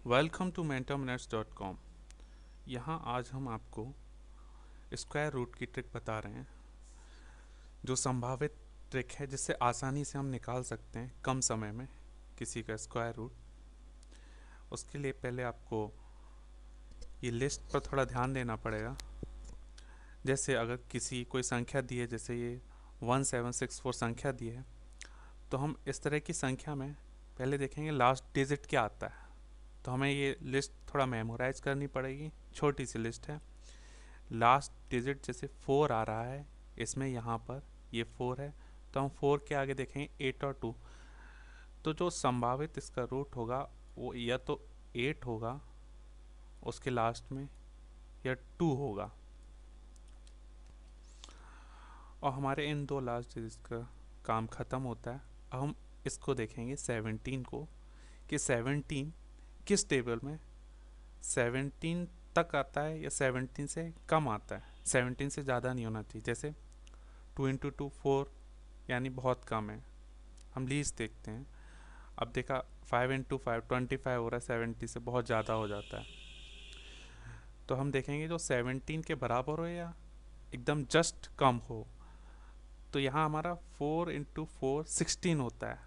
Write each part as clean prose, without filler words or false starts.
Welcome to mentorminutes.com। यहाँ आज हम आपको स्क्वायर रूट की ट्रिक बता रहे हैं, जो संभावित ट्रिक है जिससे आसानी से हम निकाल सकते हैं कम समय में किसी का स्क्वायर रूट। उसके लिए पहले आपको ये लिस्ट पर थोड़ा ध्यान देना पड़ेगा। जैसे अगर किसी कोई संख्या दी है, जैसे ये 1764 संख्या दी है, तो हम इस तरह की संख्या में पहले देखेंगे लास्ट डिजिट क्या आता है। तो हमें ये लिस्ट थोड़ा मेमोराइज करनी पड़ेगी। छोटी सी लिस्ट है। लास्ट डिजिट जैसे 4 आ रहा है, इसमें यहाँ पर ये 4 है, तो हम 4 के आगे देखेंगे 8 और 2। तो जो संभावित इसका रूट होगा वो या तो 8 होगा उसके लास्ट में, या 2 होगा। और हमारे इन दो लास्ट डिजिट का काम ख़त्म होता है। अब हम इसको देखेंगे 17 को, कि 17 किस टेबल में 17 तक आता है या 17 से कम आता है। 17 से ज़्यादा नहीं होना चाहिए। जैसे 2 इंटू 2 4, यानी बहुत कम है। हम लीस्ट देखते हैं। अब देखा 5 इंटू 5 25 हो रहा है, 70 से बहुत ज़्यादा हो जाता है। तो हम देखेंगे जो 17 के बराबर हो या एकदम जस्ट कम हो। तो यहाँ हमारा 4 इंटू 4 16 होता है,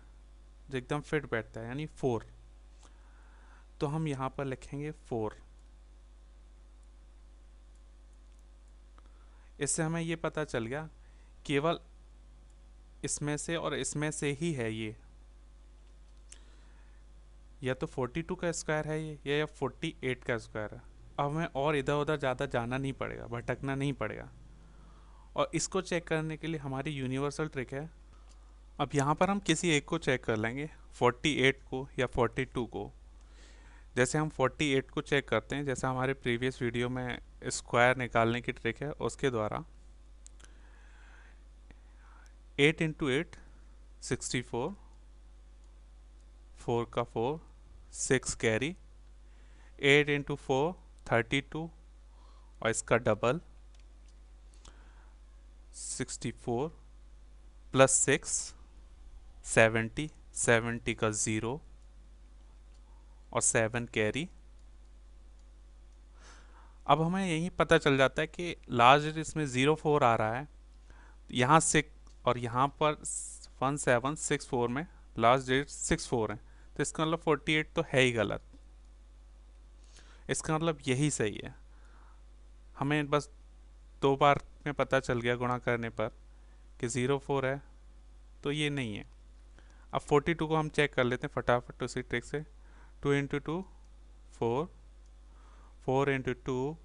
जो एकदम फिट बैठता है, यानी 4। तो हम यहाँ पर लिखेंगे 4। इससे हमें ये पता चल गया केवल इसमें से और इसमें से ही है ये, या तो 42 का स्क्वायर है ये, या 48 का स्क्वायर है। अब हमें और इधर उधर ज़्यादा जाना नहीं पड़ेगा, भटकना नहीं पड़ेगा। और इसको चेक करने के लिए हमारी यूनिवर्सल ट्रिक है। अब यहाँ पर हम किसी एक को चेक कर लेंगे, 48 को या 42 को। जैसे हम 48 को चेक करते हैं, जैसे हमारे प्रीवियस वीडियो में स्क्वायर निकालने की ट्रिक है उसके द्वारा। 8 इंटू 8 64, 4 का 4, 6 कैरी। 8 इंटू 4 32, और इसका डबल 64 प्लस 6 70, 70 का 0 और 7 कैरी। अब हमें यही पता चल जाता है कि लार्ज इसमें 04 आ रहा है, यहाँ 6 और यहाँ पर 1764 में लास्ट डिजिट 64 है। तो इसका मतलब 48 तो है ही गलत। इसका मतलब यही सही है। हमें बस 2 बार में पता चल गया गुणा करने पर कि 04 है, तो ये नहीं है। अब 42 को हम चेक कर लेते हैं फटाफट उसी ट्रिक से। 2 इंटू 2 4, 4 इंटू 2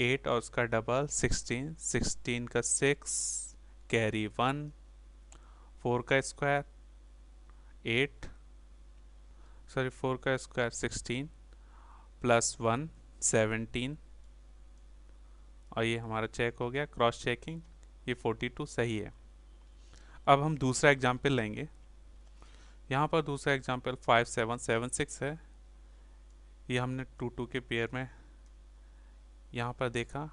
8 और उसका डबल 16, 16 का 6 कैरी 1, 4 का स्क्वायर 8, सॉरी 4 का स्क्वायर 16 प्लस 1 17। और ये हमारा चेक हो गया, क्रॉस चेकिंग, ये 42 सही है। अब हम दूसरा एग्जाम्पल लेंगे। यहाँ पर दूसरा एग्जाम्पल 5776 है। ये हमने 2 2 के पेयर में यहाँ पर देखा,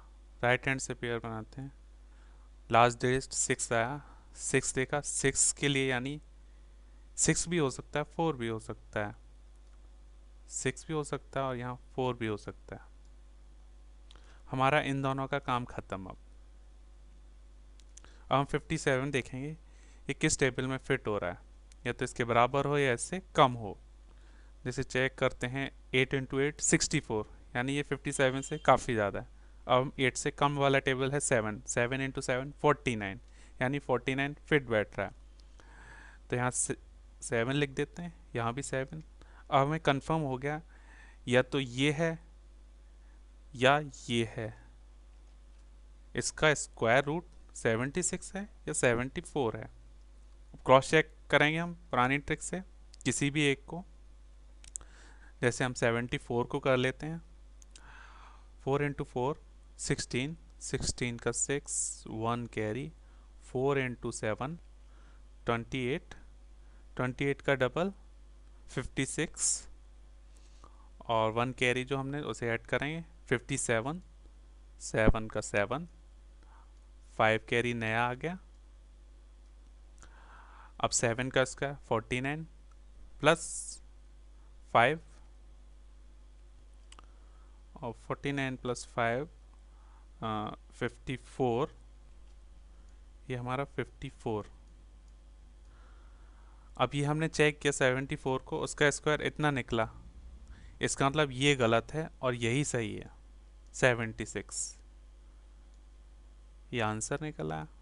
राइट हैंड से पेयर बनाते हैं। लास्ट डिजिट 6 आया, 6 देखा, 6 के लिए यानी 6 भी हो सकता है, 4 भी हो सकता है, 6 भी हो सकता है और यहाँ 4 भी हो सकता है। हमारा इन दोनों का काम ख़त्म। अब हम 57 देखेंगे, ये किस टेबल में फिट हो रहा है, या तो इसके बराबर हो या इससे कम हो। जैसे चेक करते हैं 8 इंटू 8 64, यानी ये 57 से काफ़ी ज़्यादा है। अब हम 8 से कम वाला टेबल है 7, 7 इंटू 7 49, यानी 49 फिट बैठ रहा है। तो यहाँ 7 लिख देते हैं, यहाँ भी 7। अब हमें कंफर्म हो गया या तो ये है या ये है। इसका स्क्वायर रूट 76 है या 74 है। क्रॉस चेक करेंगे हम पुरानी ट्रिक से किसी भी एक को। जैसे हम 74 को कर लेते हैं। 4 इंटू 4 16, 16 का 6 1 कैरी। 4 इंटू 7 28, 28 का डबल 56 और 1 कैरी जो हमने उसे ऐड करेंगे 57, 7 का 7, 5 कैरी नया आ गया। अब 7 का स्क्वायर 49 प्लस 5 और 49 प्लस 5 54, ये हमारा 54। अब ये हमने चेक किया 74 को, उसका स्क्वायर इतना निकला, इसका मतलब ये गलत है और यही सही है 76। ये आंसर निकला है।